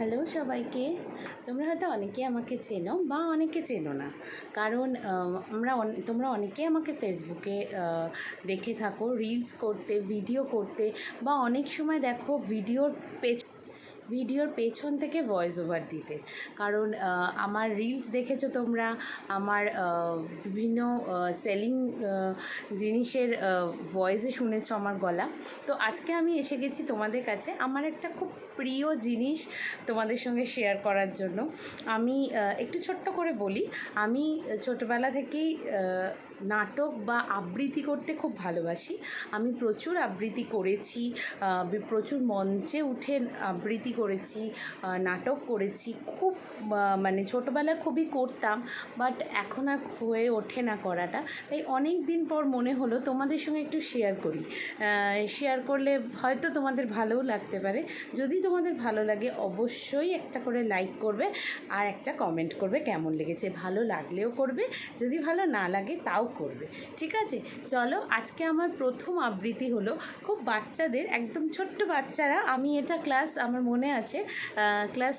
Hello সবাইকে। তোমরা হয়তো অনেকে আমাকে চেনো বা অনেকে চেনো না, কারণ তোমরা অনেকেই আমাকে ফেসবুকে দেখে থাকো রিলস করতে, ভিডিও করতে, বা অনেক সময় দেখো ভিডিওর পেছন থেকে ভয়েস ওভার দিতে। কারণ আমার রিলস দেখেছো তোমরা, আমার বিভিন্ন সেলিং জিনিসের ভয়েসে শুনেছো আমার গলা। তো আজকে আমি এসে গেছি তোমাদের কাছে আমার একটা খুব প্রিয় জিনিস তোমাদের সঙ্গে শেয়ার করার জন্য। আমি একটু ছোট্ট করে বলি, আমি ছোটোবেলা থেকেই নাটক বা আবৃত্তি করতে খুব ভালোবাসি। আমি প্রচুর আবৃত্তি করেছি, প্রচুর মঞ্চে উঠে আবৃত্তি করেছি, নাটক করেছি। খুব মানে ছোটোবেলায় খুবই করতাম, বাট এখন আর হয়ে ওঠে না করাটা। তাই অনেক দিন পর মনে হলো তোমাদের সঙ্গে একটু শেয়ার করি। শেয়ার করলে হয়তো তোমাদের ভালোও লাগতে পারে। যদি তোমাদের ভালো লাগে অবশ্যই একটা করে লাইক করবে আর একটা কমেন্ট করবে কেমন লেগেছে। ভালো লাগলেও করবে, যদি ভালো না লাগে তাও করবে, ঠিক আছে? চলো, আজকে আমার প্রথম আবৃত্তি হলো খুব বাচ্চাদের, একদম ছোট্ট বাচ্চারা। আমি এটা আমার মনে আছে ক্লাস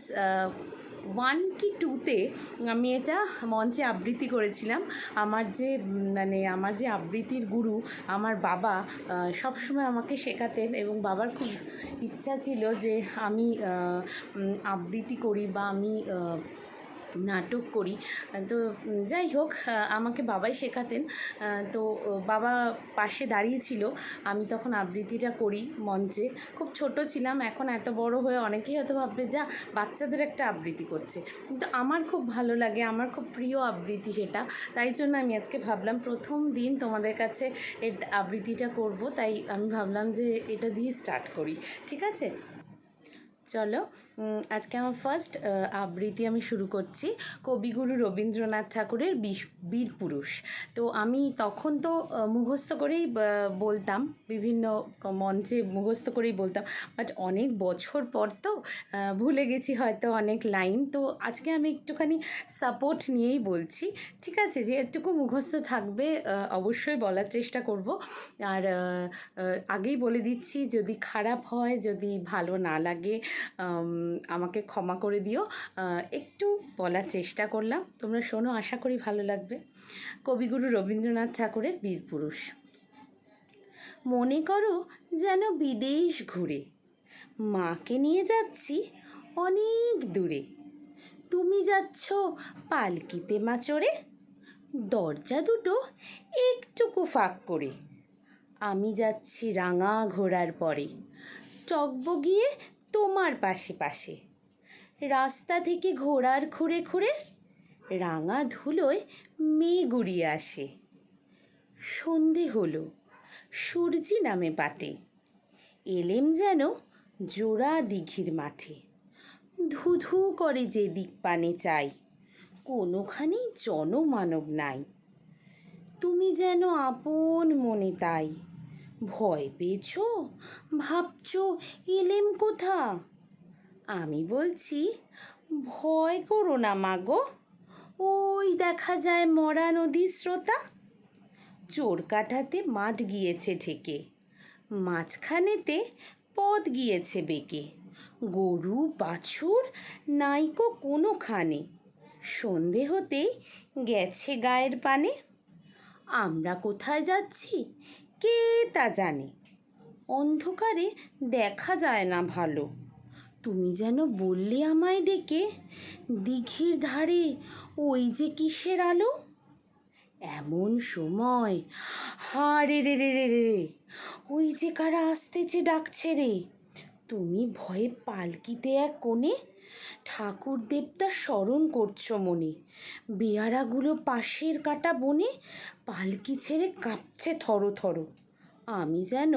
1 কি 2তে আমি এটা মঞ্চে আবৃত্তি করেছিলাম। আমার যে আবৃত্তির গুরু আমার বাবা সবসময় আমাকে শেখাতেন, এবং বাবার খুব ইচ্ছা ছিল যে আমি আবৃত্তি করি বা আমি নাটক করি। তো যাই হোক, আমাকে বাবাই শেখাতেন। তো বাবা পাশে দাঁড়িয়েছিল, আমি তখন আবৃত্তিটা করি মঞ্চে। খুব ছোট ছিলাম, এখন এত বড় হয়ে অনেকেই হয়তো ভাববে যা বাচ্চাদের একটা আবৃত্তি করছে, কিন্তু আমার খুব ভালো লাগে, আমার খুব প্রিয় আবৃত্তি সেটা। তাই জন্য আমি আজকে ভাবলাম প্রথম দিন তোমাদের কাছে আবৃত্তিটা করব, তাই আমি ভাবলাম যে এটা দিয়ে স্টার্ট করি, ঠিক আছে? চলো, আজকে আমার ফার্স্ট আবৃত্তি আমি শুরু করছি কবিগুরু রবীন্দ্রনাথ ঠাকুরের বীরপুরুষ। তো আমি তখন তো মুখস্থ করেই বলতাম, বিভিন্ন মঞ্চে মুখস্থ করেই বলতাম, বাট অনেক বছর পর তো ভুলে গেছি হয়তো অনেক লাইন। তো আজকে আমি একটুখানি সাপোর্ট নিয়েই বলছি, ঠিক আছে? যে এটুকু মুখস্থ থাকবে অবশ্যই বলার চেষ্টা করব। আর আগেই বলে দিচ্ছি, যদি খারাপ হয়, যদি ভালো না লাগে আমাকে ক্ষমা করে দিও। একটু বলার চেষ্টা করলাম, তোমরা শোনো, আশা করি ভালো লাগবে। কবিগুরু রবীন্দ্রনাথ ঠাকুরের বীরপুরুষ। মনে করো যেন বিদেশ ঘুরে মাকে নিয়ে যাচ্ছি অনেক দূরে। তুমি যাচ্ছ পালকিতে মা চড়ে, দরজা দুটো একটুকু ফাঁক করে। আমি যাচ্ছি রাঙা ঘোড়ার পরে, টগবগিয়ে তোমার পাশে পাশে। রাস্তা থেকে ঘোড়ার খুঁড়ে খুঁড়ে রাঙা ধুলোয় মেয়ে গুড়িয়ে আসে। সন্ধে হলো, সূর্যি নামে পাটে, এলেম যেন জোড়া দিঘির মাঠে। ধু ধু করে যে দিক পানে চাই, কোনোখানি জনমানব নাই। তুমি যেন আপন মনে তাই, ভয় পেয়েছ, ভাবছ এলেম কোথা? আমি বলছি ভয় করো না মাগো, ওই দেখা যায় মরা নদীর স্রোতা। চোর কাটাতে মাঠ গিয়েছে ঠেকে, মাঝখানেতে পথ গিয়েছে বেঁকে। গরু বাছুর নাইকো কোনোখানে, সন্ধে হতেই গেছে গায়ের পানে। আমরা কোথায় যাচ্ছি কে তা জানে, অন্ধকারে দেখা যায় না ভালো। তুমি যেন বললে আমায় ডেকে, দিঘির ধারে ওই যে কিসের আলো। এমন সময় হারে রে রে রে রে, ওই যে কারা আসতেছে ডাকছে রে। তুমি ভয়ে পালকিতে এক কোণে ঠাকুর দেবতা স্মরণ করছো মনে। বেয়ারাগুলো পাশের কাটা বনে পালকি ছেড়ে কাঁপছে থরো থরো। আমি যেন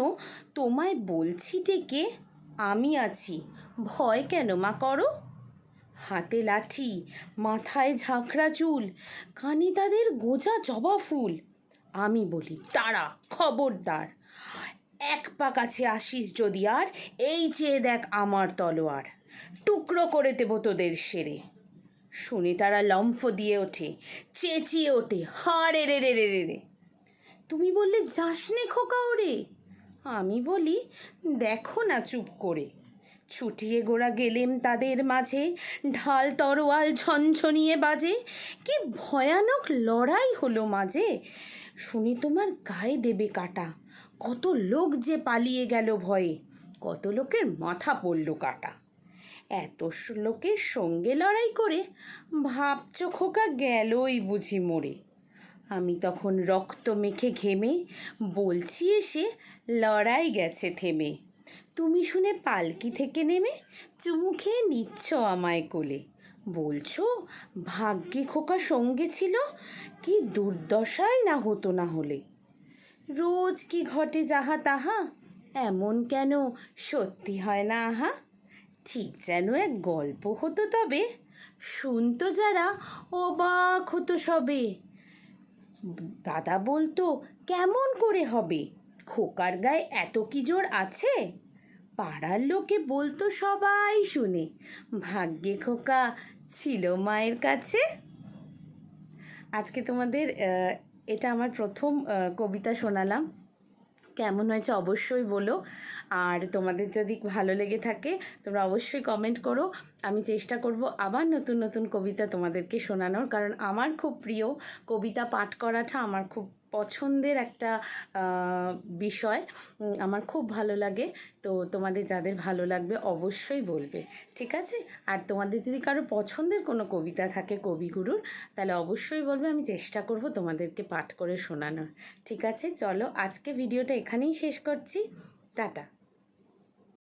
তোমায় বলছি ডেকে, আমি আছি, ভয় কেন মা করো। হাতে লাঠি, মাথায় ঝাঁকড়া চুল, কানে তাদের গোজা জবা ফুল। আমি বলি দাঁড়া, খবরদার, এক পা কাছে আসিস যদি আর, এই চেয়ে দেখ আমার তলোয়ার, টুকরো করে দেবো তোদের সেরে। শুনে তারা লম্ফ দিয়ে ওঠে, চেঁচিয়ে ওঠে হারে রে রে রে রে রে। তুমি বললে যাস নে খোকা ওরে, আমি বলি দেখো না চুপ করে, ছুটিয়ে গোড়া গেলেম তাদের মাঝে, ঢাল তরোয়াল ঝনঝনিয়ে বাজে, কি ভয়ানক লড়াই হলো মাঝে, শুনে তোমার গায়ে দেবে কাটা, কত লোক যে পালিয়ে গেল ভয়ে, কত লোকের মাথা পড়ল কাটা। এত লোকের সঙ্গে লড়াই করে ভাবছ খোকা গেলই বুঝি মরে। আমি তখন রক্ত মেখে ঘেমে বলছি এসে লড়াই গেছে থেমে। তুমি শুনে পালকি থেকে নেমে চুমু খেয়ে নিচ্ছ আমায় কোলে, বলছো ভাগ্যে খোকা সঙ্গে ছিল, কি দুর্দশাই না হতো না হলে। রোজ কি ঘটে যাহা তাহা, এমন কেন সত্যি হয় না আহা, ঠিক যেন এক গল্প হতো তবে, শুনতো যারা অবাক হতো সবে। দাদা বলতো কেমন করে হবে, খোকার গায়ে এত কি জোর আছে, পাড়ার লোকে বলতো সবাই শুনে, ভাগ্যে খোকা ছিল মায়ের কাছে। আজকে তোমাদের এটা আমার প্রথম কবিতা শোনালাম, কেমন হয়েছে অবশ্যই বলো। আর তোমাদের যদি ভালো লেগে থাকে তোমরা অবশ্যই কমেন্ট করো। আমি চেষ্টা করব আবার নতুন নতুন কবিতা তোমাদেরকে শোনানোর, কারণ আমার খুব প্রিয় কবিতা পাঠ করাটা, আমার খুব পছন্দের একটা বিষয়, আমার খুব ভালো লাগে। তো তোমাদের যাদের ভালো লাগবে অবশ্যই বলবে, ঠিক আছে? আর তোমাদের যদি কারো পছন্দের কোনো কবিতা থাকে কবিগুরুর, তাহলে অবশ্যই বলবে, আমি চেষ্টা করব তোমাদেরকে পাঠ করে শোনানোর, ঠিক আছে? চলো আজকে ভিডিওটা এখানেই শেষ করছি, টাটা।